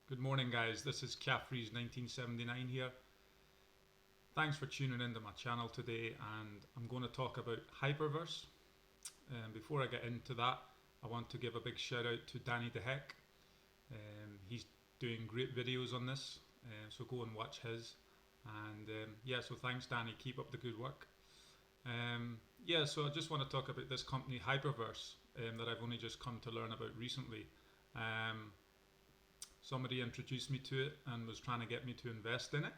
Good morning, guys. This is Caffrey's 1979 here. Thanks for tuning into my channel today, and I'm going to talk about Hyperverse. Before I get into that, I want to give a big shout out to Danny the Heck. He's doing great videos on this, so go and watch his. And so thanks, Danny. Keep up the good work. So I just want to talk about this company, Hyperverse, that I've only just come to learn about recently. Somebody introduced me to it and was trying to get me to invest in it,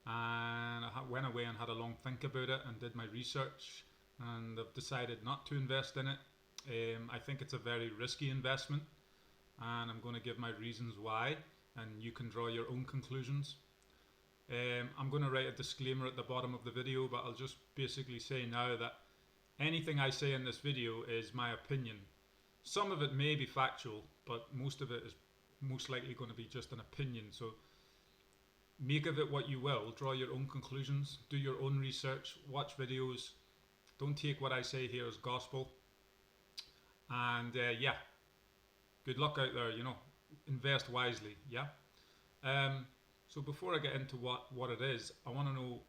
and I went away and had a long think about it and did my research, and I've decided not to invest in it. I think it's a very risky investment, and I'm going to give my reasons why, and you can draw your own conclusions. I'm going to write a disclaimer at the bottom of the video, but I'll just basically say now that anything I say in this video is my opinion. Some of it may be factual, but most of it is most likely going to be just an opinion. So make of it what you will, draw your own conclusions, do your own research, watch videos. Don't take what I say here as gospel. And good luck out there, invest wisely. So before I get into what it is, I want to know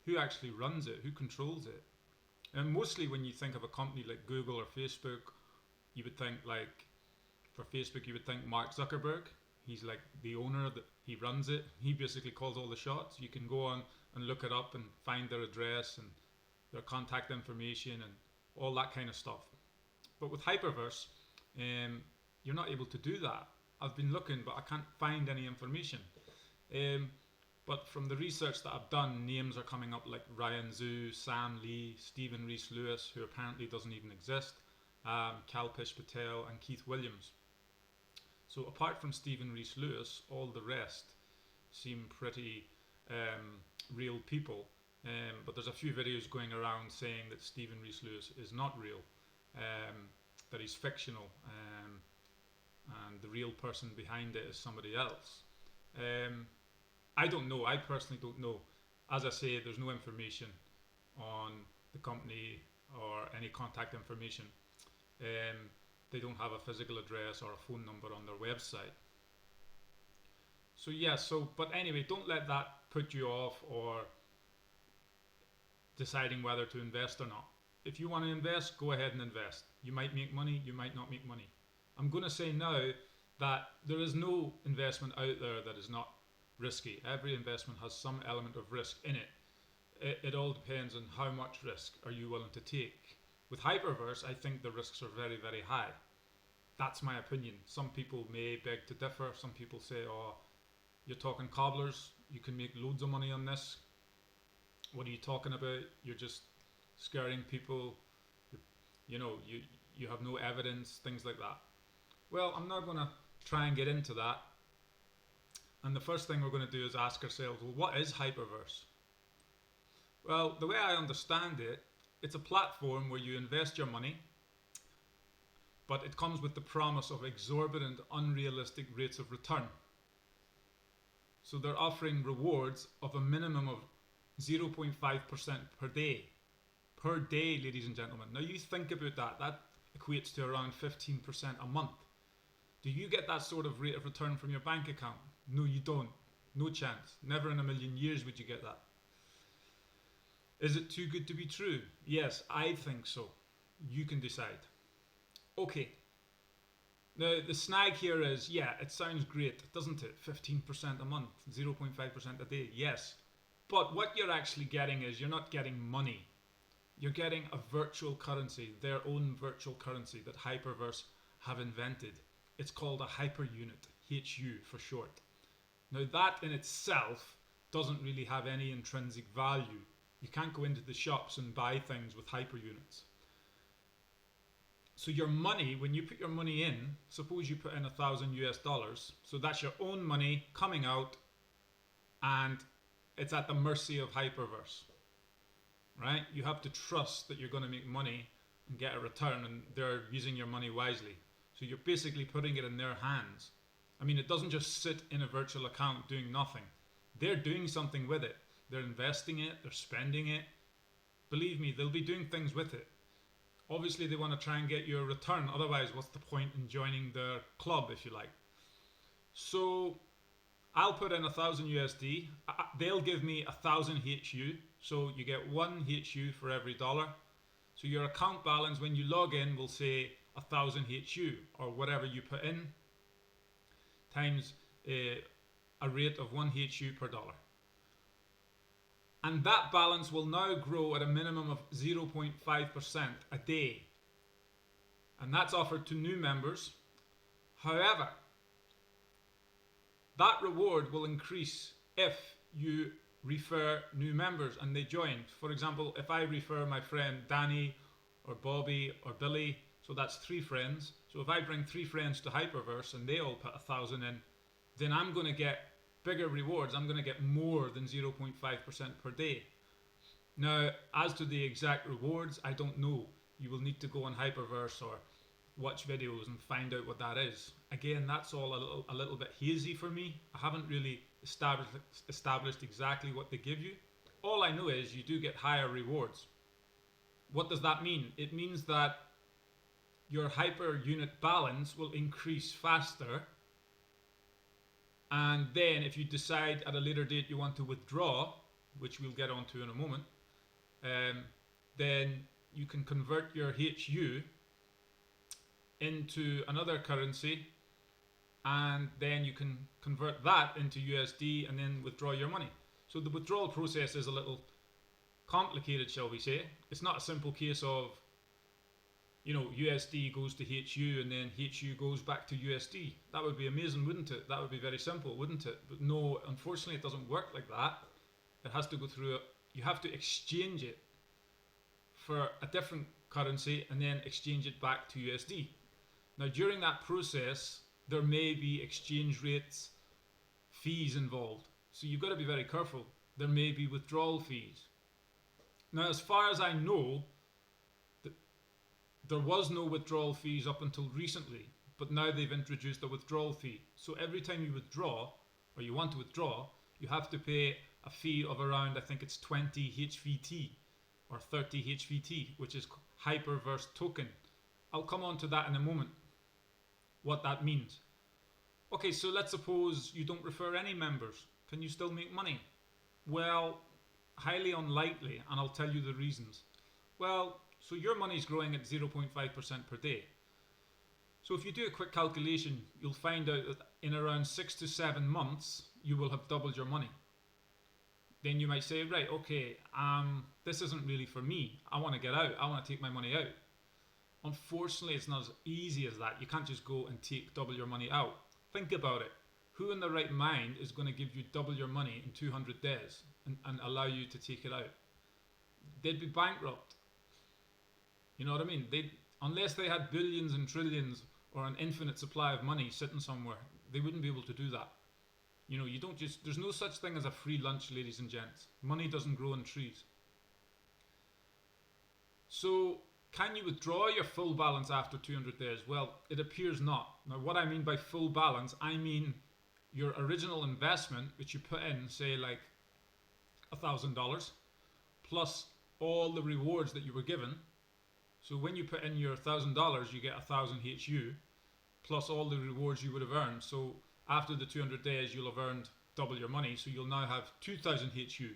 who actually runs it, who controls it. And mostly when you think of a company like Google or Facebook, you would think for Facebook, you would think Mark Zuckerberg. He's like the owner, he runs it. He basically calls all the shots. You can go on and look it up and find their address and their contact information and all that kind of stuff. But with Hyperverse, you're not able to do that. I've been looking, but I can't find any information. But from the research that I've done, names are coming up like Ryan Zhu, Sam Lee, Stephen Rees-Lewis, who apparently doesn't even exist, Kalpesh Patel, and Keith Williams. So apart from Stephen Rees-Lewis, all the rest seem pretty real people. But there's a few videos going around saying that Stephen Rees-Lewis is not real, that he's fictional, and the real person behind it is somebody else. I don't know. I personally don't know. As I say, there's no information on the company or any contact information. They don't have a physical address or a phone number on their website. But anyway, don't let that put you off or deciding whether to invest or not. If you want to invest, go ahead and invest. You might make money, you might not make money. I'm going to say now that there is no investment out there that is not risky. Every investment has some element of risk in it. It all depends on how much risk are you willing to take. With Hyperverse, I think the risks are very, very high. That's my opinion. Some people may beg to differ. Some people say, oh, you're talking cobblers. You can make loads of money on this. What are you talking about? You're just scaring people. You have no evidence, things like that. Well, I'm not going to try and get into that. And the first thing we're going to do is ask ourselves, well, what is Hyperverse? Well, the way I understand it, it's a platform where you invest your money, but it comes with the promise of exorbitant, unrealistic rates of return. So they're offering rewards of a minimum of 0.5% per day. Per day, ladies and gentlemen. Now you think about that. That equates to around 15% a month. Do you get that sort of rate of return from your bank account? No, you don't. No chance. Never in a million years would you get that. Is it too good to be true? Yes, I think so. You can decide. Okay. Now, the snag here is, it sounds great, doesn't it? 15% a month, 0.5% a day, yes. But what you're actually getting is you're not getting money. You're getting a virtual currency, their own virtual currency that Hyperverse have invented. It's called a hyper unit, HU for short. Now, that in itself doesn't really have any intrinsic value. You can't go into the shops and buy things with hyper units. So your money, when you put your money in, suppose you put in $1,000 US, so that's your own money coming out, and it's at the mercy of Hyperverse, right? You have to trust that you're going to make money and get a return, and they're using your money wisely. So you're basically putting it in their hands. I mean, it doesn't just sit in a virtual account doing nothing. They're doing something with it. They're investing it, they're spending it. Believe me, they'll be doing things with it. Obviously, they want to try and get you a return. Otherwise, what's the point in joining their club, if you like? So I'll put in 1,000 USD. They'll give me 1,000 HU. So you get 1 HU for every dollar. So your account balance when you log in will say 1,000 HU or whatever you put in times a rate of 1 HU per dollar. And that balance will now grow at a minimum of 0.5% a day. And that's offered to new members. However, that reward will increase if you refer new members and they join. For example, if I refer my friend Danny or Bobby or Billy, so that's 3 friends. So if I bring 3 friends to Hyperverse and they all put 1,000 in, then I'm going to get bigger rewards. I'm going to get more than 0.5% per day. Now, as to the exact rewards, I don't know. You will need to go on Hyperverse or watch videos and find out what that is. Again, that's all a little bit hazy for me. I haven't really established exactly what they give you. All I know is you do get higher rewards. What does that mean? It means that your hyper unit balance will increase faster, and then if you decide at a later date you want to withdraw, which we'll get onto in a moment, then you can convert your HU into another currency, and then you can convert that into USD and then withdraw your money. So the withdrawal process is a little complicated, shall we say. It's not a simple case of, you know, USD goes to HU and then HU goes back to USD. That would be amazing, wouldn't it? That would be very simple, wouldn't it? But no, unfortunately it doesn't work like that. It has to go through, you have to exchange it for a different currency and then exchange it back to USD. Now during that process, there may be exchange rates, fees involved. So you've got to be very careful. There may be withdrawal fees. Now as far as I know, there was no withdrawal fees up until recently, but now they've introduced a withdrawal fee. So every time you withdraw, or you want to withdraw, you have to pay a fee of around, I think it's 20 HVT or 30 HVT, which is Hyperverse token. I'll come on to that in a moment, what that means. Okay, so let's suppose you don't refer any members. Can you still make money? Well, highly unlikely, and I'll tell you the reasons. Well, so your money is growing at 0.5% per day. So if you do a quick calculation, you'll find out that in around 6 to 7 months, you will have doubled your money. Then you might say, right, okay, this isn't really for me. I want to get out. I want to take my money out. Unfortunately, it's not as easy as that. You can't just go and take double your money out. Think about it. Who in their right mind is going to give you double your money in 200 days and allow you to take it out? They'd be bankrupt. You know what I mean? Unless they had billions and trillions or an infinite supply of money sitting somewhere, they wouldn't be able to do that. You know, you don't just, there's no such thing as a free lunch, ladies and gents. Money doesn't grow on trees. So, can you withdraw your full balance after 200 days? Well, it appears not. Now, what I mean by full balance, I mean your original investment, which you put in, say like $1,000, plus all the rewards that you were given. So when you put in your $1,000, you get 1,000 HU, plus all the rewards you would have earned. So after the 200 days, you'll have earned double your money. So you'll now have 2,000 HU.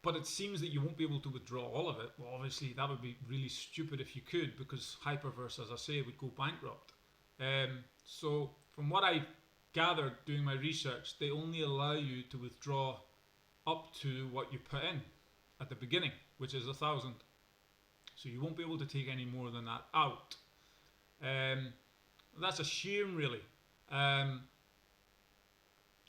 But it seems that you won't be able to withdraw all of it. Well, obviously, that would be really stupid if you could, because Hyperverse, as I say, would go bankrupt. So from what I gathered doing my research, they only allow you to withdraw up to what you put in at the beginning, which is 1,000. So you won't be able to take any more than that out. That's a shame, really.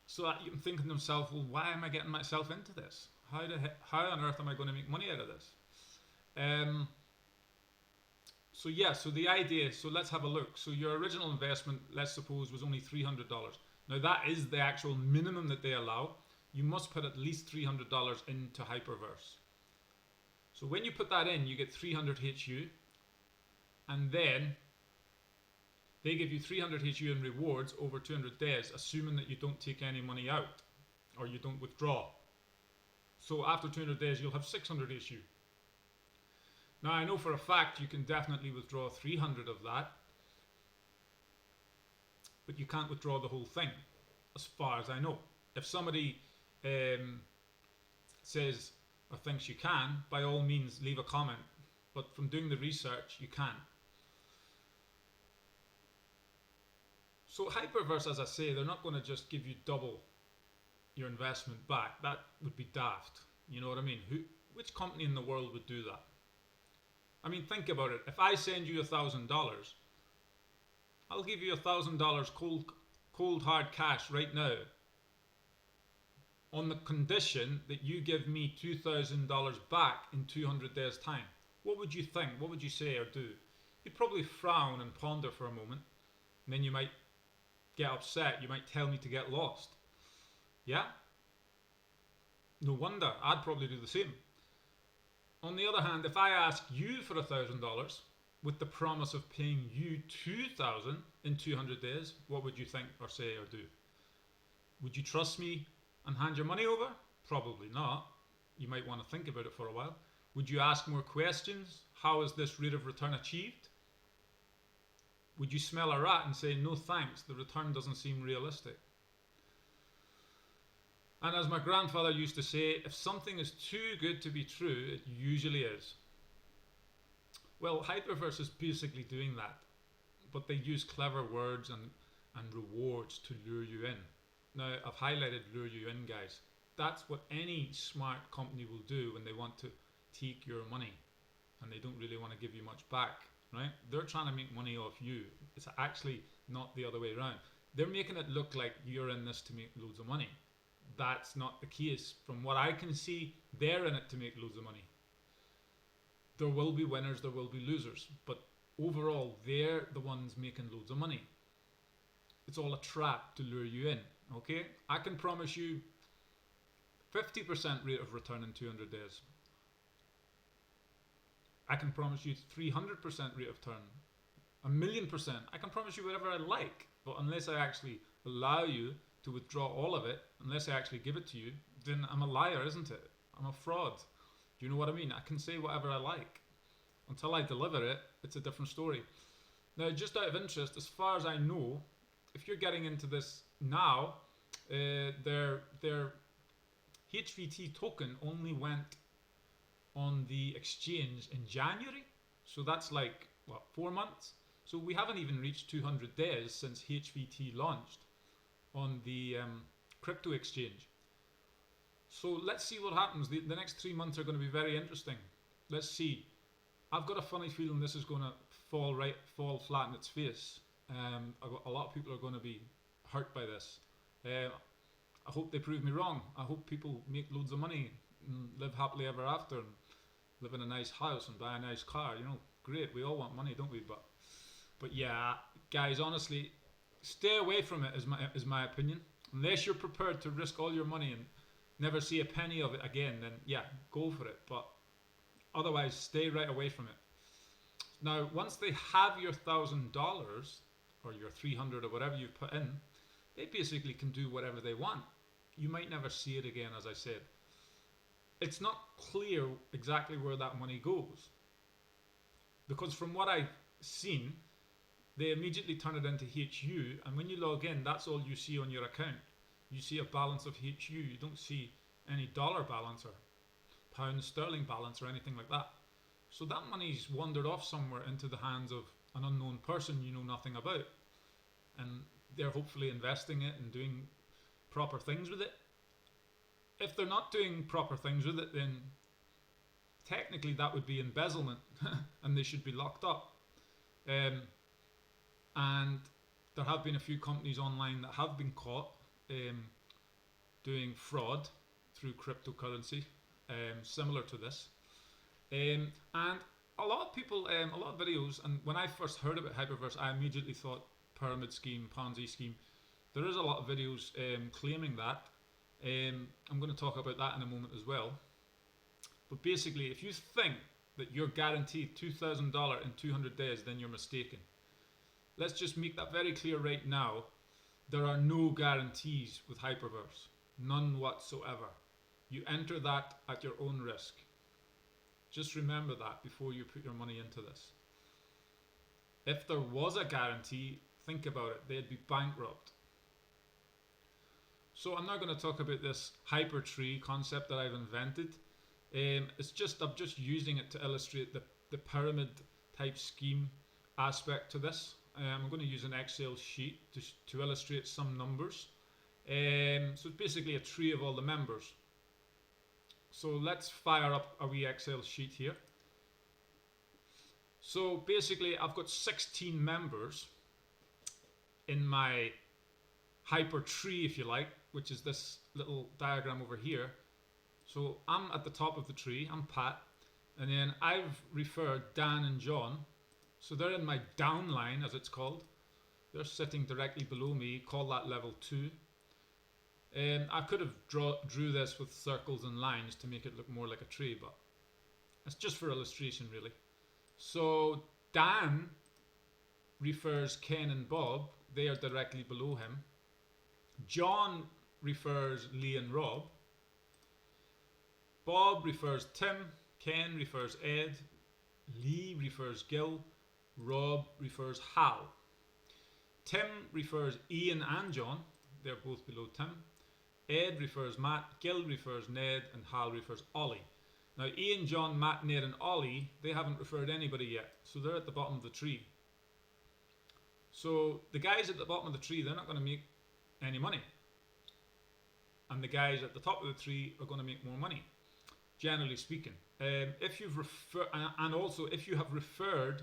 So I'm thinking to myself, well, why am I getting myself into this? How on earth am I going to make money out of this? So yeah, so the idea, so let's have a look. So your original investment, let's suppose, was only $300. Now that is the actual minimum that they allow. You must put at least $300 into Hyperverse. So when you put that in, you get 300 HU, and then they give you 300 HU in rewards over 200 days, assuming that you don't take any money out or you don't withdraw. So after 200 days, you'll have 600 HU. Now I know for a fact you can definitely withdraw 300 of that, but you can't withdraw the whole thing. as far as I know. If somebody says or thinks you can, by all means leave a comment. But from doing the research, you can't. So Hyperverse, as I say, they're not going to just give you double your investment back. That would be daft. You know what I mean? Which company in the world would do that? I mean, think about it. If I send you $1,000, I'll give you $1,000 cold hard cash right now, on the condition that you give me $2,000 back in 200 days' time. What would you think? What would you say or do? You'd probably frown and ponder for a moment, and then you might get upset. You might tell me to get lost. Yeah? No wonder. I'd probably do the same. On the other hand, if I ask you for $1,000 with the promise of paying you $2,000 in 200 days, what would you think or say or do? Would you trust me and hand your money over? Probably not. You might want to think about it for a while. Would you ask more questions? How is this rate of return achieved? Would you smell a rat and say, no thanks, the return doesn't seem realistic? And as my grandfather used to say, if something is too good to be true, it usually is. Well, Hyperverse is basically doing that, but they use clever words and rewards to lure you in. Now, I've highlighted lure you in, guys. That's what any smart company will do when they want to take your money and they don't really want to give you much back. Right? They're trying to make money off you. It's actually not the other way around. They're making it look like you're in this to make loads of money. That's not the case. From what I can see, they're in it to make loads of money. There will be winners, there will be losers, but overall, they're the ones making loads of money. It's all a trap to lure you in. Okay? I can promise you 50% rate of return in 200 days. I can promise you 300% rate of return, 1,000,000%. I can promise you whatever I like, but unless I actually allow you to withdraw all of it, unless I actually give it to you, then I'm a liar, isn't it? I'm a fraud. Do you know what I mean? I can say whatever I like. Until I deliver it, it's a different story. Now, just out of interest, as far as I know, if you're getting into this now, their HVT token only went on the exchange in January, so that's like what, 4 months? So we haven't even reached 200 days since HVT launched on the crypto exchange. So let's see what happens. The next 3 months are going to be very interesting. Let's see. I've got a funny feeling this is going to fall flat in its face. A lot of people are going to be hurt by this. I hope they prove me wrong. I hope people make loads of money and live happily ever after and live in a nice house and buy a nice car. You know, great. We all want money, don't we? But yeah, guys, honestly, stay away from it is my opinion. Unless you're prepared to risk all your money and never see a penny of it again, then yeah, go for it. But otherwise, stay right away from it. Now, once they have your $1,000 or your 300 or whatever you've put in, they basically can do whatever they want. You might never see it again, as I said. It's not clear exactly where that money goes, because from what I've seen, they immediately turn it into HU, and when you log in, that's all you see on your account. You see a balance of HU. You don't see any dollar balance or pound sterling balance or anything like that. So that money's wandered off somewhere into the hands of an unknown person you know nothing about, and they're hopefully investing it and doing proper things with it. If they're not doing proper things with it, then technically that would be embezzlement and they should be locked up. And there have been a few companies online that have been caught doing fraud through cryptocurrency, similar to this. And a lot of people, a lot of videos, and when I first heard about Hyperverse, I immediately thought pyramid scheme, Ponzi scheme. There is a lot of videos claiming that. I'm going to talk about that in a moment as well. But basically, if you think that you're guaranteed $2,000 in 200 days, then you're mistaken. Let's just make that very clear right now. There are no guarantees with Hyperverse. None whatsoever. You enter that at your own risk. Just remember that before you put your money into this. If there was a guarantee, think about it. They'd be bankrupt. So I'm now going to talk about this hypertree concept that I've invented. I'm just using it to illustrate the pyramid type scheme aspect to this. I'm going to use an Excel sheet to illustrate some numbers. So it's basically a tree of all the members. So let's fire up a wee Excel sheet here. So basically I've got 16 members in my hyper tree, if you like, which is this little diagram over here. So I'm at the top of the tree, I'm Pat, and then I've referred Dan and John. So they're in my downline, as it's called. They're sitting directly below me, call that level 2. I could have drew this with circles and lines to make it look more like a tree, but it's just for illustration really. So Dan refers Ken and Bob, they are directly below him. John refers Lee and Rob. Bob refers Tim, Ken refers Ed, Lee refers Gil, Rob refers Hal. Tim refers Ian and John, they're both below Tim. Ed refers Matt, Gil refers Ned, and Hal refers Ollie. Now Ian, John, Matt, Ned and Ollie, they haven't referred anybody yet, so they're at the bottom of the tree. So the guys at the bottom of the tree, they're not going to make any money. And the guys at the top of the tree are going to make more money, generally speaking. If you've and also if you have referred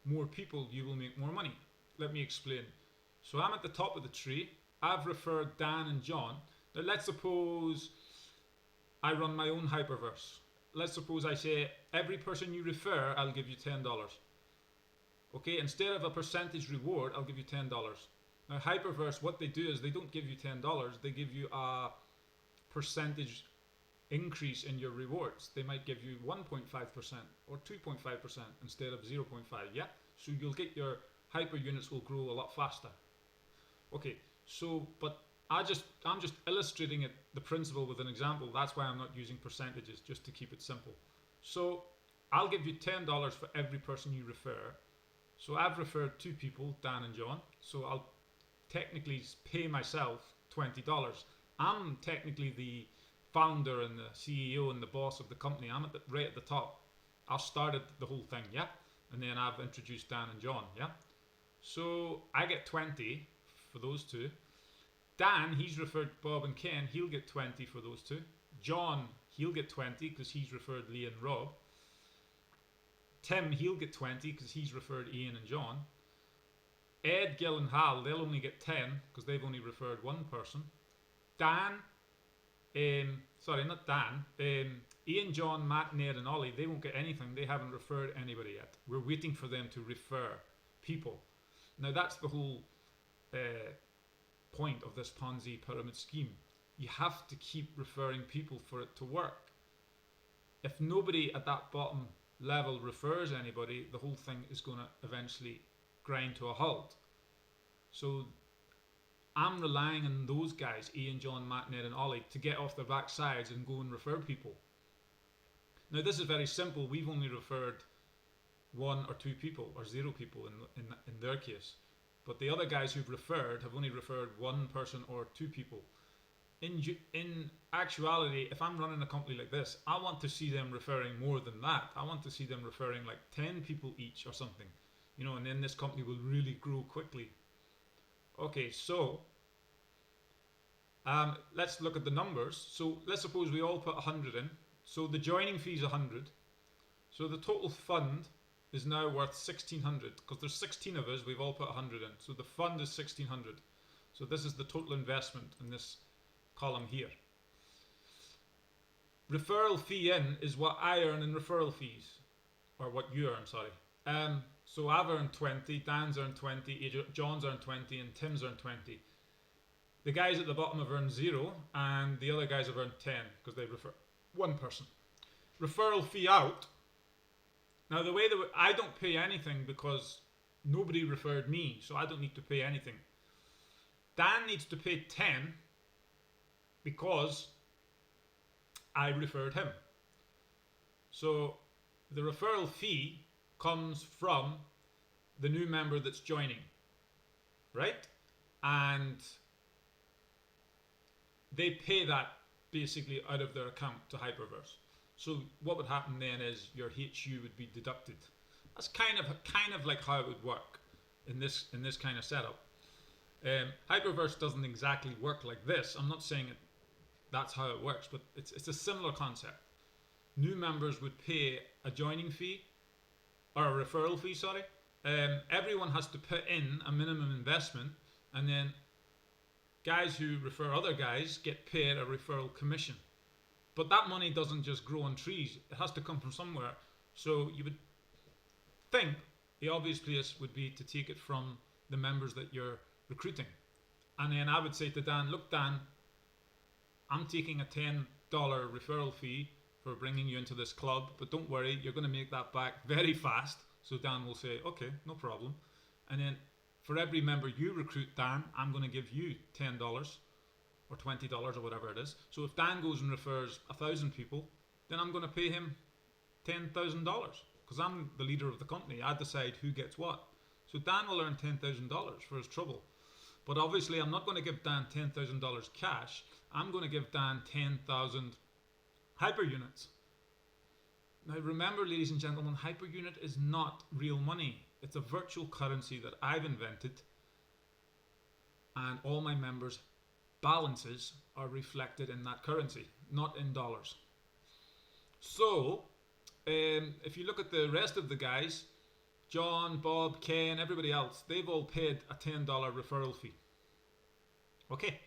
more people, you will make more money. Let me explain. So I'm at the top of the tree. I've referred Dan and John. Now let's suppose I run my own hyperverse. Let's suppose I say every person you refer, I'll give you $10. Okay, instead of a percentage reward, I'll give you $10. Now hyperverse, what they do is they don't give you $10, they give you a percentage increase in your rewards. They might give you 1.5% or 2.5% instead of 0.5, yeah? So you'll get your hyper units will grow a lot faster. Okay, so, but I'm just illustrating it, the principle with an example. That's why I'm not using percentages, just to keep it simple. So I'll give you $10 for every person you refer. So I've referred 2 people, Dan and John. So I'll technically pay myself $20. I'm technically the founder and the CEO and the boss of the company. I'm right at the top. I started the whole thing, yeah? And then I've introduced Dan and John, yeah? So I get 20 for those 2. Dan, he's referred Bob and Ken, he'll get 20 for those 2. John, he'll get 20 because he's referred Lee and Rob. Tim, he'll get 20 because he's referred Ian and John. Ed, Gil and Hal, they'll only get 10 because they've only referred 1 person. Dan, sorry, not Dan, Ian, John, Matt, Ned and Ollie, they won't get anything. They haven't referred anybody yet. We're waiting for them to refer people. Now that's the whole point of this Ponzi pyramid scheme. You have to keep referring people for it to work. If nobody at that bottom level refers anybody, the whole thing is going to eventually grind to a halt. So I'm relying on those guys, Ian, John, Matt, Ned and Ollie, to get off their backsides and go and refer people. Now this is very simple. We've only referred 1 or 2 people or 0 people in their case. But the other guys who've referred have only referred 1 person or 2 people. In actuality, if I'm running a company like this, I want to see them referring more than that. I want to see them referring like 10 people each or something. You know, and then this company will really grow quickly. Okay, so let's look at the numbers. So let's suppose we all put 100 in. So the joining fee is 100. So the total fund is now worth 1,600 because there's 16 of us. We've all put 100 in. So the fund is 1,600. So this is the total investment in this column here. Referral fee in is what I earn in referral fees, or what you earn, sorry. So I've earned 20, Dan's earned 20, John's earned 20, and Tim's earned 20. The guys at the bottom have earned 0, and the other guys have earned 10 because they refer 1 person. Referral fee out. Now the way that I don't pay anything because nobody referred me, so I don't need to pay anything. Dan needs to pay 10 because I referred him. So the referral fee comes from the new member that's joining, right? And they pay that basically out of their account to Hyperverse. So what would happen then is your HU would be deducted. That's kind of like how it would work in this kind of setup. Hyperverse doesn't exactly work like this. I'm not saying that's how it works, but it's a similar concept. New members would pay a joining fee, or a referral fee, sorry. Everyone has to put in a minimum investment, and then guys who refer other guys get paid a referral commission. But that money doesn't just grow on trees. It has to come from somewhere. So you would think the obvious place would be to take it from the members that you're recruiting. And then I would say to Dan, look, Dan, I'm taking a $10 referral fee for bringing you into this club, but don't worry, you're going to make that back very fast. So Dan will say, okay, no problem. And then for every member you recruit, Dan, I'm going to give you $10 or $20 or whatever it is. So if Dan goes and refers 1,000 people, then I'm going to pay him $10,000 because I'm the leader of the company. I decide who gets what. So Dan will earn $10,000 for his trouble. But obviously I'm not going to give Dan $10,000 cash. I'm going to give Dan 10,000 hyper units. Now remember, ladies and gentlemen, hyper unit is not real money. It's a virtual currency that I've invented, and all my members' balances are reflected in that currency, not in dollars. So if you look at the rest of the guys, John, Bob, Ken, everybody else, they've all paid a $10 referral fee. Okay,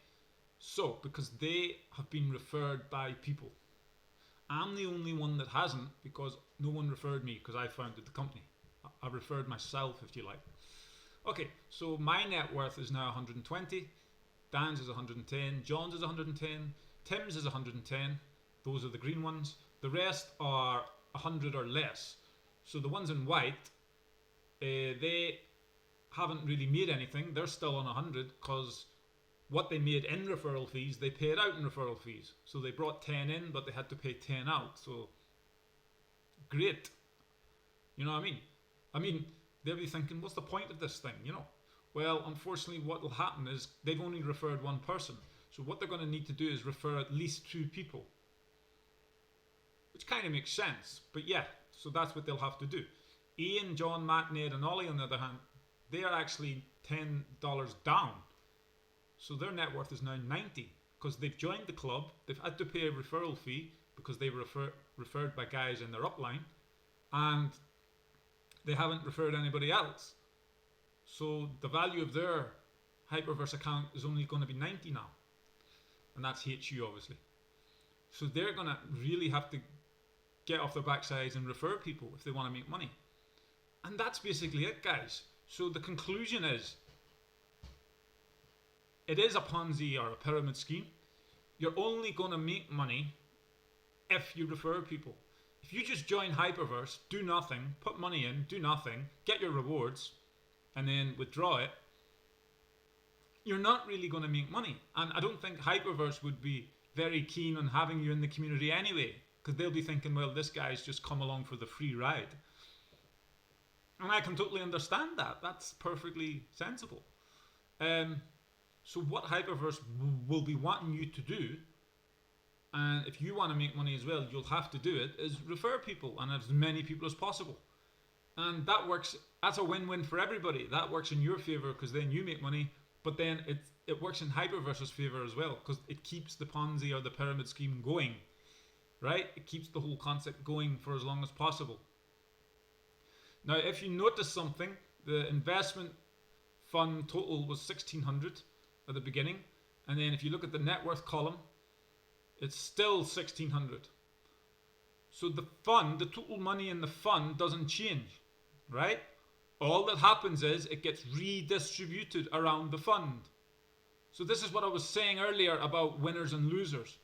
so because they have been referred by people. I'm the only one that hasn't, because no one referred me because I founded the company. I referred myself, if you like. Okay, so my net worth is now 120. Dan's is 110. John's is 110. Tim's is 110. Those are the green ones. The rest are 100 or less. So the ones in white, they haven't really made anything. They're still on 100 because what they made in referral fees, they paid out in referral fees. So they brought 10 in, but they had to pay 10 out. So great. You know what I mean? I mean, they'll be thinking, what's the point of this thing, you know? Well, unfortunately, what will happen is they've only referred one person. So what they're going to need to do is refer at least 2 people. Which kind of makes sense. But yeah, so that's what they'll have to do. Ian, John, Matt, Ned, and Ollie, on the other hand, they are actually $10 down. So their net worth is now 90 because they've joined the club. They've had to pay a referral fee because they were referred by guys in their upline, and they haven't referred anybody else. So the value of their Hyperverse account is only going to be 90 now. And that's HU, obviously. So they're going to really have to get off their backsides and refer people if they want to make money. And that's basically it, guys. So the conclusion is, it is a Ponzi or a pyramid scheme. You're only going to make money if you refer people. If you just join Hyperverse, do nothing, put money in, do nothing, get your rewards, and then withdraw it, you're not really going to make money. And I don't think Hyperverse would be very keen on having you in the community anyway, because they'll be thinking, well, this guy's just come along for the free ride. And I can totally understand that. That's perfectly sensible. So what Hyperverse will be wanting you to do, and if you want to make money as well, you'll have to do it, is refer people, and as many people as possible. And that works. That's a win-win for everybody. That works in your favor because then you make money, but then it works in Hyperverse's favor as well because it keeps the Ponzi or the pyramid scheme going, right? It keeps the whole concept going for as long as possible. Now, if you notice something, the investment fund total was 1,600 at the beginning, and then if you look at the net worth column, it's still 1,600. So the fund, the total money in the fund doesn't change, right? All that happens is it gets redistributed around the fund. So this is what I was saying earlier about winners and losers.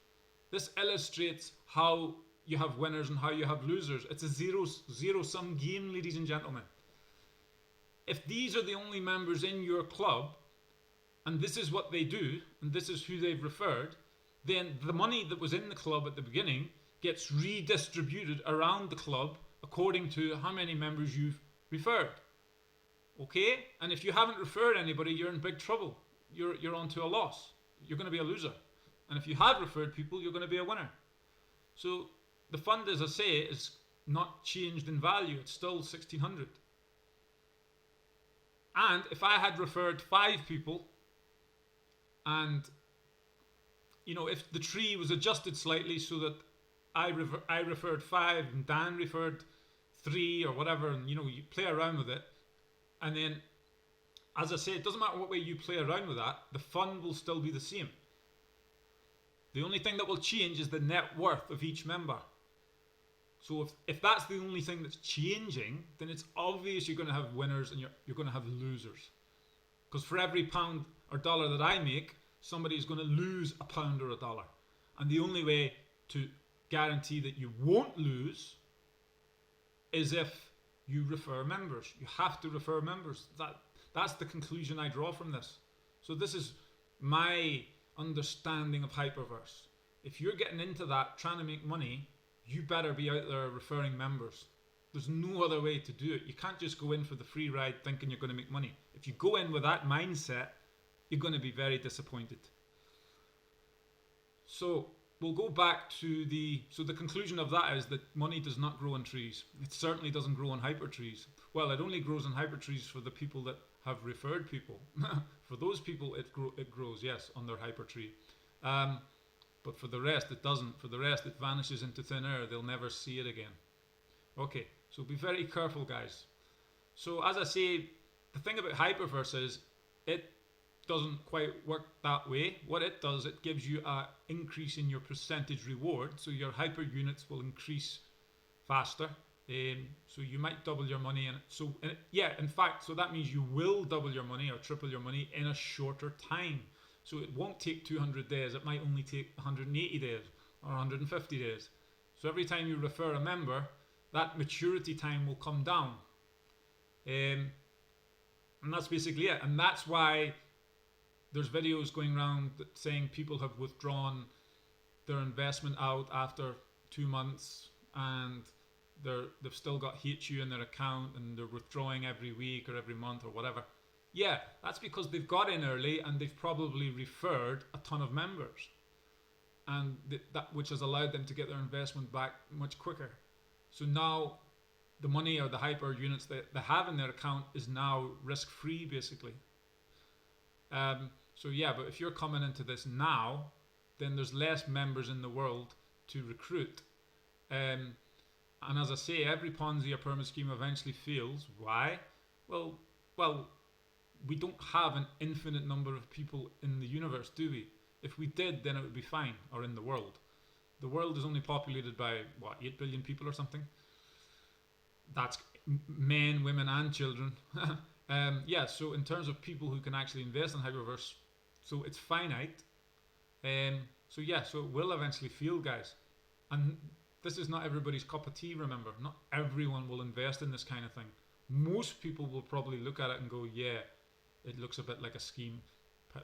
This illustrates how you have winners and how you have losers. It's a zero-sum game, ladies and gentlemen. If these are the only members in your club, and this is what they do, and this is who they've referred, then the money that was in the club at the beginning gets redistributed around the club according to how many members you've referred. Okay? And if you haven't referred anybody, you're in big trouble. You're onto a loss. You're going to be a loser. And if you have referred people, you're going to be a winner. So the fund, as I say, is not changed in value. It's still 1,600. And if I had referred 5 people, and if the tree was adjusted slightly so that I referred 5 and Dan referred 3 or whatever, and you play around with it, and then, as I say, it doesn't matter what way you play around with that, the fund will still be the same. The only thing that will change is the net worth of each member. So if that's the only thing that's changing, then it's obvious you're going to have winners and you're going to have losers. Because for every pound or dollar that I make, somebody is going to lose a pound or a dollar. And the only way to guarantee that you won't lose is if you refer members. You have to refer members. That's the conclusion I draw from this. So this is my understanding of Hyperverse. If you're getting into that, trying to make money, you better be out there referring members. There's no other way to do it. You can't just go in for the free ride thinking you're going to make money. If you go in with that mindset, you're going to be very disappointed. So we'll go back to the conclusion of that is that money does not grow on trees. It certainly doesn't grow on hyper trees. Well, it only grows on hyper trees for the people that have referred people. For those people, it grows, yes, on their hyper tree. But for the rest, it doesn't. For the rest, it vanishes into thin air. They'll never see it again. Okay, so be very careful, guys. So as I say, the thing about Hyperverse is it doesn't quite work that way. What it does, it gives you an increase in your percentage reward. So your hyper units will increase faster. So you might double your money. In fact, so that means you will double your money or triple your money in a shorter time. So it won't take 200 days. It might only take 180 days or 150 days. So every time you refer a member, that maturity time will come down. And that's basically it. And that's why there's videos going around saying people have withdrawn their investment out after 2 months and they've still got HU in their account and they're withdrawing every week or every month or whatever. Yeah, that's because they've got in early and they've probably referred a ton of members, and that which has allowed them to get their investment back much quicker. So now the money or the hyper units that they have in their account is now risk-free, basically. So yeah, but if you're coming into this now, then there's less members in the world to recruit. And as I say, every Ponzi or pyramid scheme eventually fails. Why? Well, we don't have an infinite number of people in the universe, do we? If we did, then it would be fine, or in the world. The world is only populated by, 8 billion people or something? That's men, women, and children. So in terms of people who can actually invest in Hyperverse, so it's finite. So it will eventually fail, guys. And this is not everybody's cup of tea, remember. Not everyone will invest in this kind of thing. Most people will probably look at it and go, yeah, it looks a bit like a scheme,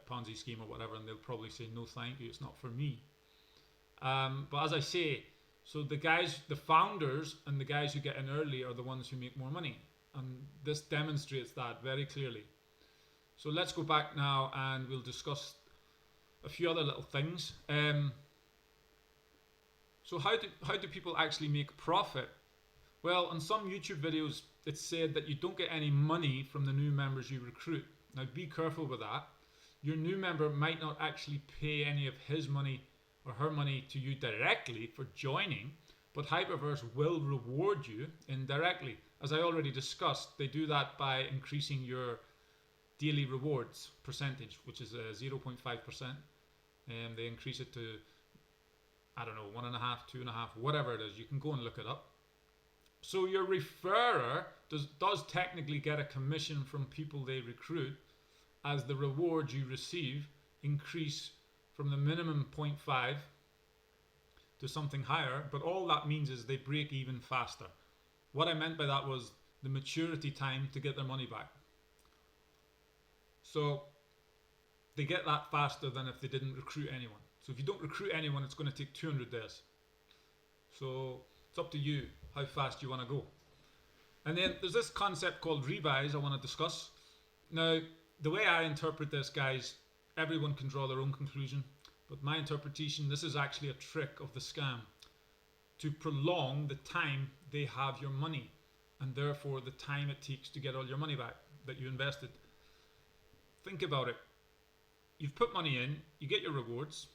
Ponzi scheme or whatever, and they'll probably say, no thank you, it's not for me. But as I say, so the founders and the guys who get in early are the ones who make more money. And this demonstrates that very clearly. So let's go back now and we'll discuss a few other little things. So how do people actually make profit? Well, on some YouTube videos, it's said that you don't get any money from the new members you recruit. Now be careful with that. Your new member might not actually pay any of his money or her money to you directly for joining, but Hyperverse will reward you indirectly. As I already discussed, they do that by increasing your daily rewards percentage, which is 0.5%. And they increase it to, 1.5%, 2.5%, whatever it is. You can go and look it up. So your referrer does technically get a commission from people they recruit, as the rewards you receive increase from the minimum 0.5 to something higher, but all that means is they break even faster. What I meant by that was the maturity time to get their money back. So they get that faster than if they didn't recruit anyone. So if you don't recruit anyone, it's going to take 200 days. So it's up to you how fast you want to go. And then there's this concept called revise I want to discuss. Now, the way I interpret this, guys, everyone can draw their own conclusion, But my interpretation, this is actually a trick of the scam to prolong the time they have your money, and therefore the time it takes to get all your money back that you invested. Think about it. You've put money in, you get your rewards,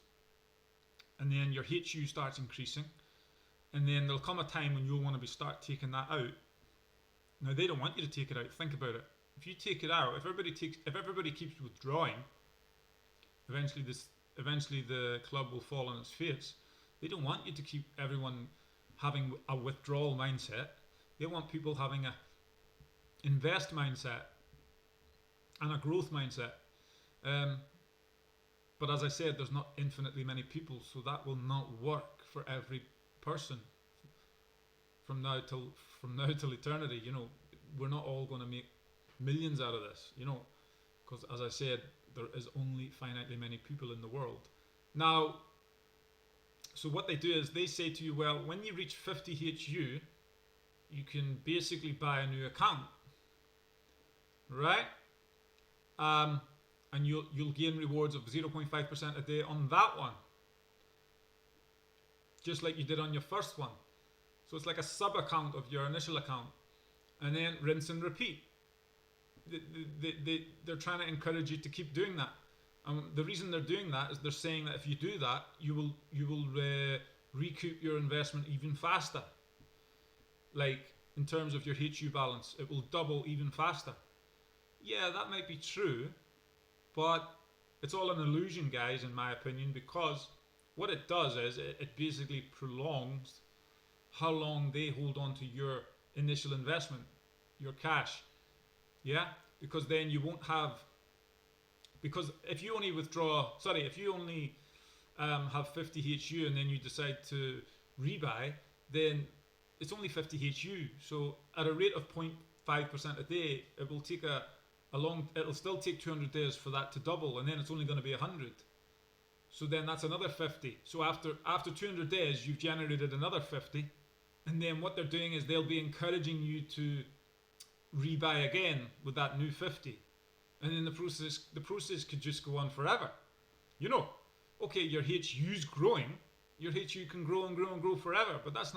and then your HU starts increasing, and then there'll come a time when you'll want to start taking that out. Now they don't want you to take it out. Think about it. If you take it out, if everybody keeps withdrawing, eventually the club will fall on its face. They don't want you to keep everyone having a withdrawal mindset. They want people having a invest mindset and a growth mindset. But as I said, there's not infinitely many people, so that will not work for every person from now till eternity. You know, we're not all going to make millions out of this, you know, because as I said, there is only finitely many people in the world. Now, so what they do is they say to you, well, when you reach 50 HU, you can basically buy a new account, right? And you'll gain rewards of 0.5% a day on that one, just like you did on your first one. So it's like a sub account of your initial account, and then rinse and repeat. They're trying to encourage you to keep doing that. And the reason they're doing that is they're saying that if you do that, you will recoup your investment even faster. Like in terms of your HU balance, it will double even faster. Yeah, that might be true, but it's all an illusion, guys, in my opinion, because what it does is it basically prolongs how long they hold on to your initial investment, your cash. Yeah, because then you won't have, because if you only have 50 HU and then you decide to rebuy, then it's only 50 HU. So at a rate of 0.5% a day, it will take it'll still take 200 days for that to double, and then it's only going to be 100. So then that's another 50. So after 200 days, you've generated another 50, and then what they're doing is they'll be encouraging you to rebuy again with that new 50, and then the process could just go on forever. You know, okay, your HU's growing, your HU can grow and grow and grow forever, but that's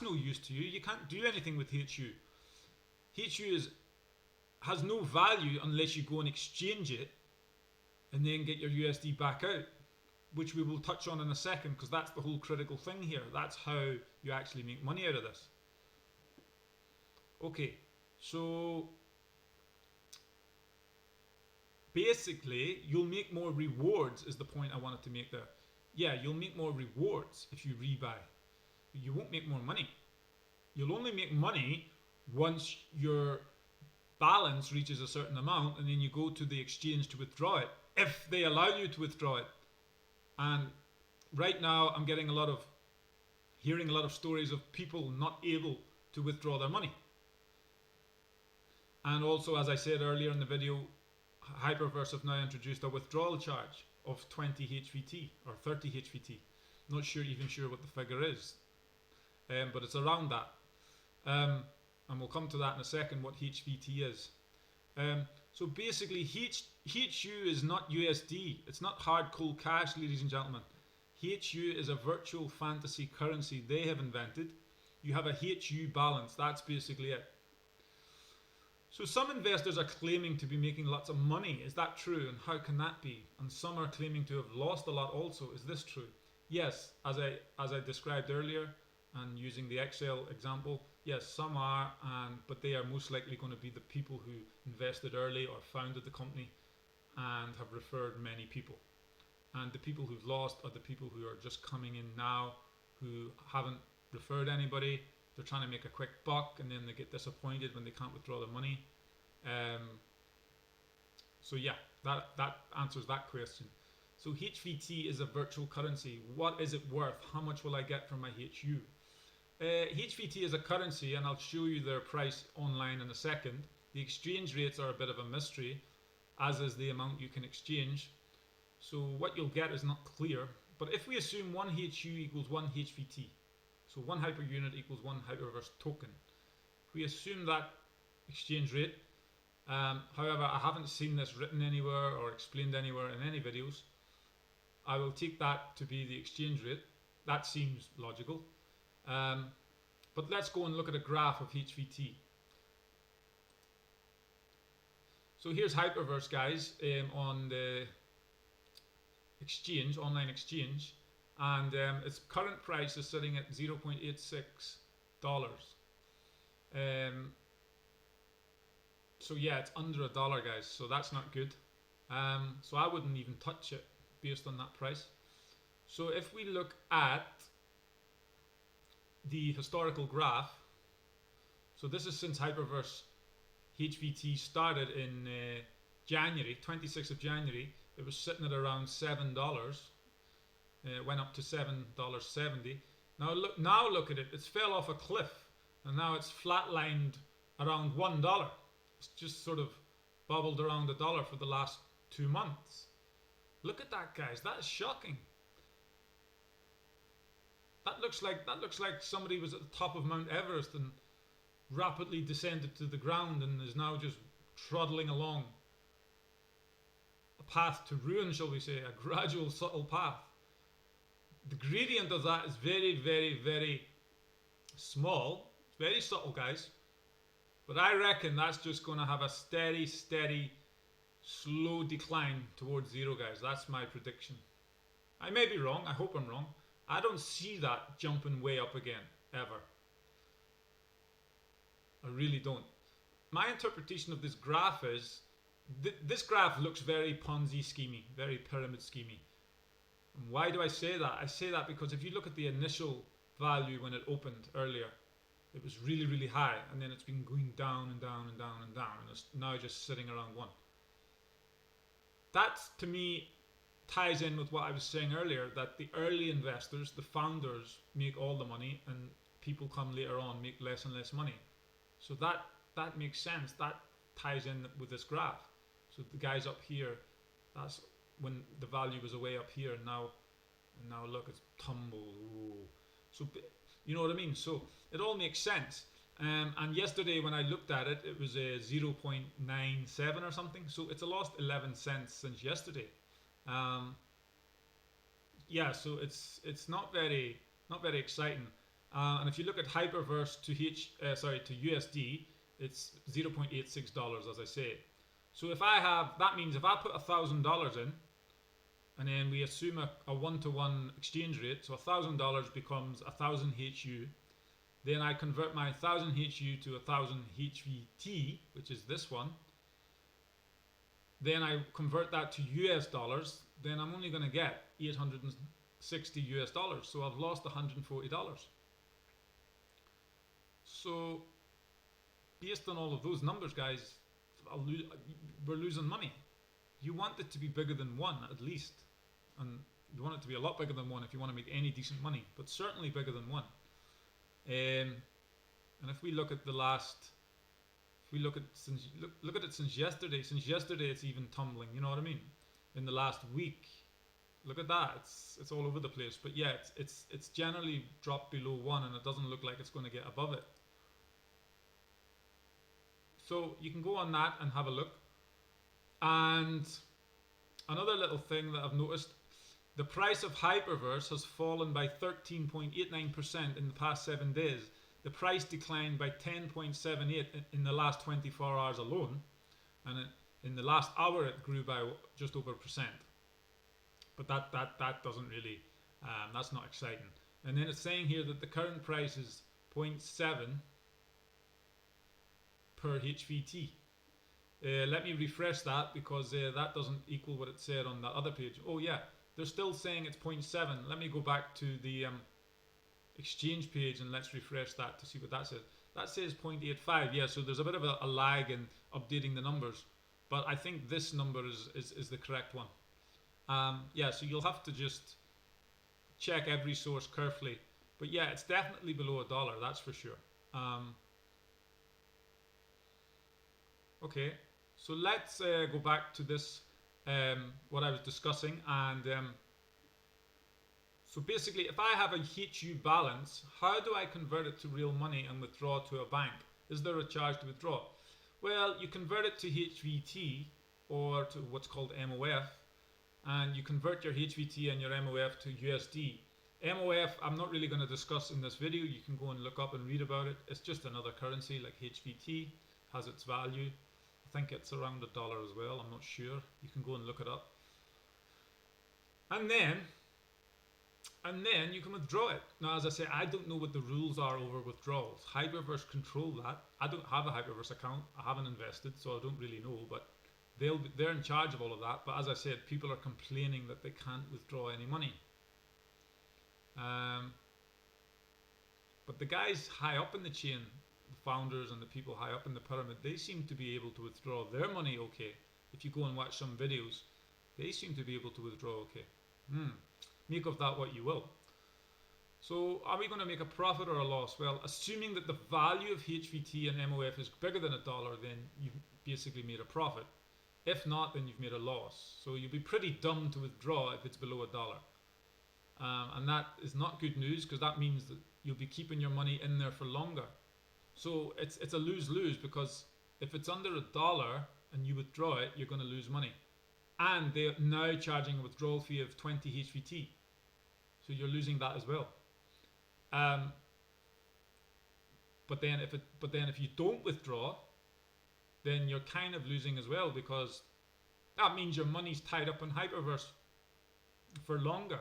no use to you. You can't do anything with HU. HU has no value unless you go and exchange it and then get your USD back out, which we will touch on in a second, because that's the whole critical thing here. That's how you actually make money out of this. Okay, so basically you'll make more rewards is the point I wanted to make there. Yeah, you'll make more rewards if you rebuy. You won't make more money. You'll only make money once your balance reaches a certain amount, and then you go to the exchange to withdraw it, if they allow you to withdraw it. And right now I'm hearing a lot of stories of people not able to withdraw their money. And also, as I said earlier in the video, HyperVerse have now introduced a withdrawal charge of 20 HVT or 30 HVT. Not even sure what the figure is, but it's around that. And we'll come to that in a second, what HVT is. So basically, HU is not USD. It's not hard cold cash, ladies and gentlemen. HU is a virtual fantasy currency they have invented. You have a HU balance. That's basically it. So some investors are claiming to be making lots of money. Is that true? And how can that be? And some are claiming to have lost a lot also. Is this true? Yes, as I described earlier, and using the Excel example, yes, some are, but they are most likely going to be the people who invested early or founded the company and have referred many people. And the people who've lost are the people who are just coming in now, who haven't referred anybody. They're trying to make a quick buck, and then they get disappointed when they can't withdraw their money. So yeah, that answers that question. So HVT is a virtual currency. What is it worth? How much will I get from my HU? HVT is a currency, and I'll show you their price online in a second. The exchange rates are a bit of a mystery, as is the amount you can exchange. So what you'll get is not clear. But if we assume 1 HU equals 1 HVT, so 1 hyper unit equals 1 hyperverse token, we assume that exchange rate. However, I haven't seen this written anywhere or explained anywhere in any videos. I will take that to be the exchange rate. That seems logical. But let's go and look at a graph of HVT. So here's Hyperverse, guys, on the exchange, online exchange, and its current price is sitting at $0.86. So yeah, it's under $1, guys, so that's not good. So I wouldn't even touch it based on that price. So if we look at the historical graph, so this is since Hyperverse HVT started in January, 26th of January. It was sitting at around $7. It went up to $7.70. Now look at it. It's fell off a cliff, and now it's flatlined around $1. It's just sort of bubbled around $1 for the last 2 months. Look at that, guys. That is shocking. That looks like somebody was at the top of Mount Everest and rapidly descended to the ground and is now just trundling along a path to ruin, shall we say, a gradual, subtle path. The gradient of that is very, very, very small. It's very subtle, guys. But I reckon that's just going to have a steady, slow decline towards zero, guys. That's my prediction. I may be wrong. I hope I'm wrong. I don't see that jumping way up again, ever. I really don't. My interpretation of this graph is, this graph looks very Ponzi schemey, very pyramid schemey. And why do I say that? I say that because if you look at the initial value when it opened earlier, it was really, really high, and then it's been going down and down and down and down, and it's now just sitting around 1. That, to me, ties in with what I was saying earlier, that the early investors, the founders, make all the money, and people come later on make less and less money. So that makes sense. That ties in with this graph. So the guys up here, that's when the value was way up here, and now look, it's tumbled. Ooh. So you know what I mean? So it all makes sense. And yesterday when I looked at it, it was a 0.97 or something. So it's lost 11 cents since yesterday. Yeah, so it's not very exciting. And if you look at Hyperverse to USD, it's $0.86, as I say. So if I have, that means if I put $1,000 in, and then we assume a one-to-one exchange rate, so $1,000 becomes 1,000 HU. Then I convert my 1,000 HU to 1,000 HVT, which is this one. Then I convert that to US dollars. Then I'm only going to get 860 US dollars. So I've lost $140. So based on all of those numbers, guys, we're losing money. You want it to be bigger than 1 at least, and you want it to be a lot bigger than 1 if you want to make any decent money, but certainly bigger than 1. And if we look at the last, if we look at it since yesterday. Since yesterday, it's even tumbling. You know what I mean? In the last week, look at that. It's all over the place. But yeah, it's generally dropped below 1, and it doesn't look like it's going to get above it. So you can go on that and have a look. And another little thing that I've noticed, the price of Hyperverse has fallen by 13.89% in the past 7 days. The price declined by 10.78 in the last 24 hours alone. And in the last hour, it grew by just over 1%. But that doesn't really, that's not exciting. And then it's saying here that the current price is 0.7 per HVT. Let me refresh that, because that doesn't equal what it said on the other page. Oh yeah, they're still saying it's 0.7. Let me go back to the exchange page and let's refresh that to see what that says. That says 0.85. Yeah, so there's a bit of a lag in updating the numbers, but I think this number is the correct one. Yeah, so you'll have to just check every source carefully. But yeah, it's definitely below $1, that's for sure. Okay, so let's go back to this, what I was discussing, and so basically, if I have a HU balance, how do I convert it to real money and withdraw to a bank? Is there a charge to withdraw? Well, you convert it to HVT or to what's called MOF, and you convert your HVT and your MOF to USD. MOF, I'm not really going to discuss in this video. You can go and look up and read about it. It's just another currency like HVT, has its value. I think it's around $1 as well. I'm not sure. You can go and look it up. And then you can withdraw it. Now, as I say, I don't know what the rules are over withdrawals. Hyperverse control that. I don't have a Hyperverse account. I haven't invested, so I don't really know. But they're in charge of all of that. But as I said, people are complaining that they can't withdraw any money. But the guys high up in the chain, the founders and the people high up in the pyramid, they seem to be able to withdraw their money okay. If you go and watch some videos, they seem to be able to withdraw okay. Make of that what you will. So are we going to make a profit or a loss? Well, assuming that the value of HVT and MOF is bigger than $1, then you've basically made a profit. If not, then you've made a loss. So you'll be pretty dumb to withdraw if it's below $1. And that is not good news, because that means that you'll be keeping your money in there for longer. So it's a lose-lose, because if it's under $1 and you withdraw it, you're going to lose money. And they're now charging a withdrawal fee of 20 HVT. So you're losing that as well. But then if you don't withdraw, then you're kind of losing as well, because that means your money's tied up in Hyperverse for longer.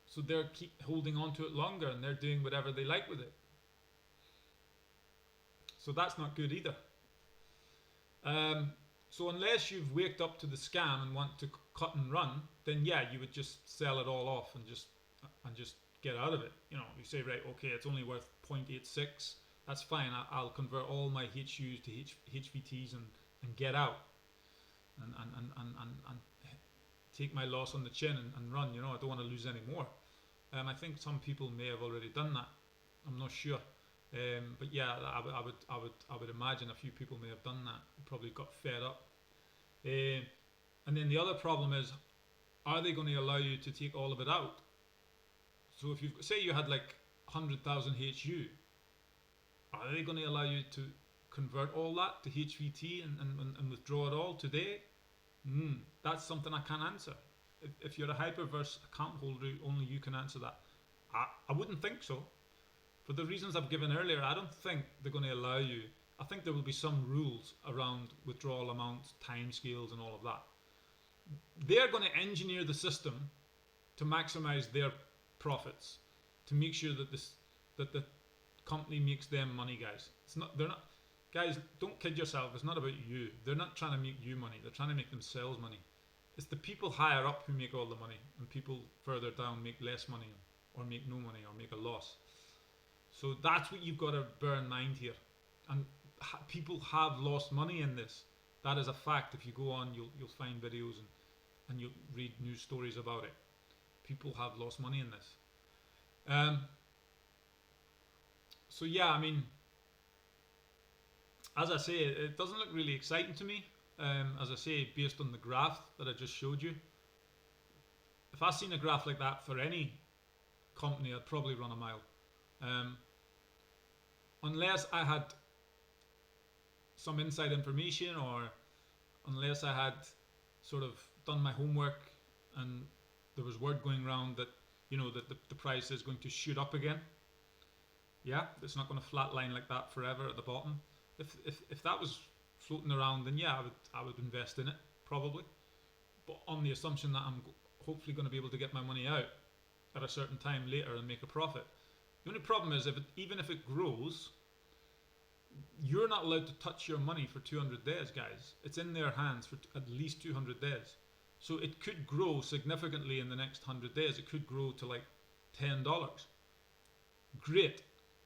So they're keep holding on to it longer, and they're doing whatever they like with it. So that's not good either. So unless you've waked up to the scam and want to cut and run, then yeah, you would just sell it all off and just get out of it. You know, you say, right, okay, it's only worth 0.86. That's fine. I'll convert all my HUs to HVTs and get out and take my loss on the chin and run. You know, I don't want to lose any more. I think some people may have already done that. I'm not sure. But yeah, I would imagine a few people may have done that. Probably got fed up. And then the other problem is, are they going to allow you to take all of it out? So if you say you had like 100,000 HU, are they going to allow you to convert all that to HVT and withdraw it all today? That's something I can't answer. If you're a Hyperverse account holder, only you can answer that. I wouldn't think so. For the reasons I've given earlier, I don't think they're going to allow you. I think there will be some rules around withdrawal amounts, timescales, and all of that. They're going to engineer the system to maximize their profits, to make sure that the company makes them money, guys. Guys, don't kid yourself. It's not about you. They're not trying to make you money. They're trying to make themselves money. It's the people higher up who make all the money, and people further down make less money, or make no money, or make a loss. So that's what you've got to bear in mind here. And people have lost money in this. That is a fact. If you go on, you'll find videos and you'll read news stories about it. People have lost money in this. So yeah, I mean, as I say, it doesn't look really exciting to me. As I say, based on the graph that I just showed you. If I seen a graph like that for any company, I'd probably run a mile. Unless I had some inside information, or unless I had sort of done my homework and there was word going around that, you know, that the price is going to shoot up again. Yeah, it's not going to flatline like that forever at the bottom. If that was floating around, then yeah, I would invest in it, probably. But on the assumption that I'm hopefully going to be able to get my money out at a certain time later and make a profit. The only problem is, even if it grows, you're not allowed to touch your money for 200 days, guys. It's in their hands for at least 200 days. So it could grow significantly in the next 100 days. It could grow to like $10. Great.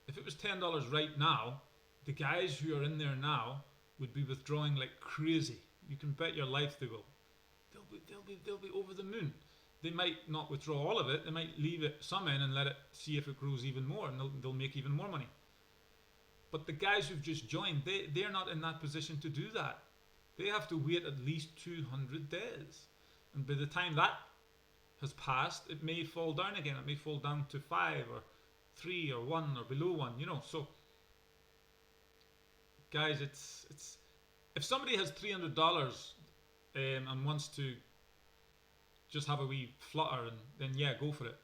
If it was $10 right now, the guys who are in there now would be withdrawing like crazy. You can bet your life they will. They'll be over the moon. They might not withdraw all of it. They might leave it some in and let it see if it grows even more, and they'll make even more money. But the guys who've just joined, they're not in that position to do that. They have to wait at least 200 days. And by the time that has passed, it may fall down again. It may fall down to 5 or 3 or 1 or below 1, you know. So guys, it's if somebody has $300 and wants to just have a wee flutter, and then yeah, go for it.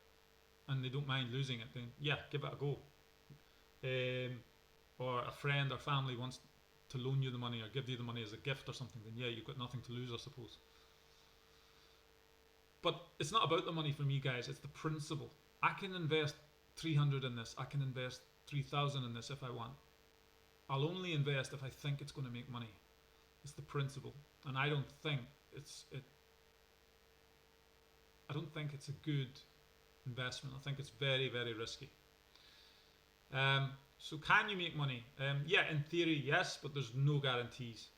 And they don't mind losing it, then yeah, give it a go. Or a friend or family wants to loan you the money or give you the money as a gift or something, then yeah, you've got nothing to lose, I suppose. But it's not about the money for me, guys. It's the principle. I can invest 300 in this. I can invest 3,000 in this if I want. I'll only invest if I think it's going to make money. It's the principle, and I don't think it's a good investment. I think it's very, very risky. So can you make money? Yeah, in theory, yes, but there's no guarantees.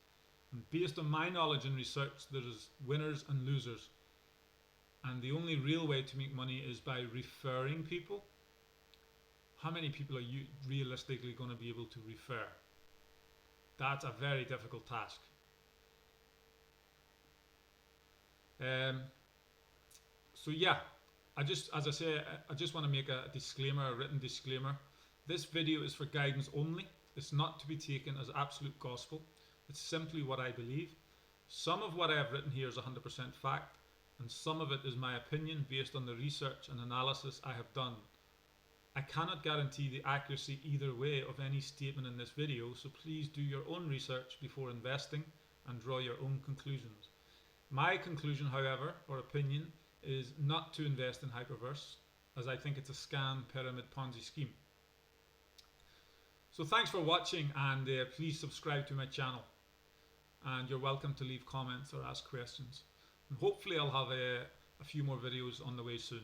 And based on my knowledge and research, there's winners and losers. And the only real way to make money is by referring people. How many people are you realistically going to be able to refer? That's a very difficult task. So yeah, as I say, I just want to make a disclaimer, a written disclaimer. This video is for guidance only. It's not to be taken as absolute gospel. It's simply what I believe. Some of what I have written here is 100% fact, and some of it is my opinion based on the research and analysis I have done. I cannot guarantee the accuracy either way of any statement in this video, so please do your own research before investing and draw your own conclusions. My conclusion, however, or opinion, is not to invest in Hyperverse, as I think it's a scam, pyramid, Ponzi scheme. So thanks for watching, and please subscribe to my channel. And you're welcome to leave comments or ask questions. And hopefully I'll have a few more videos on the way soon.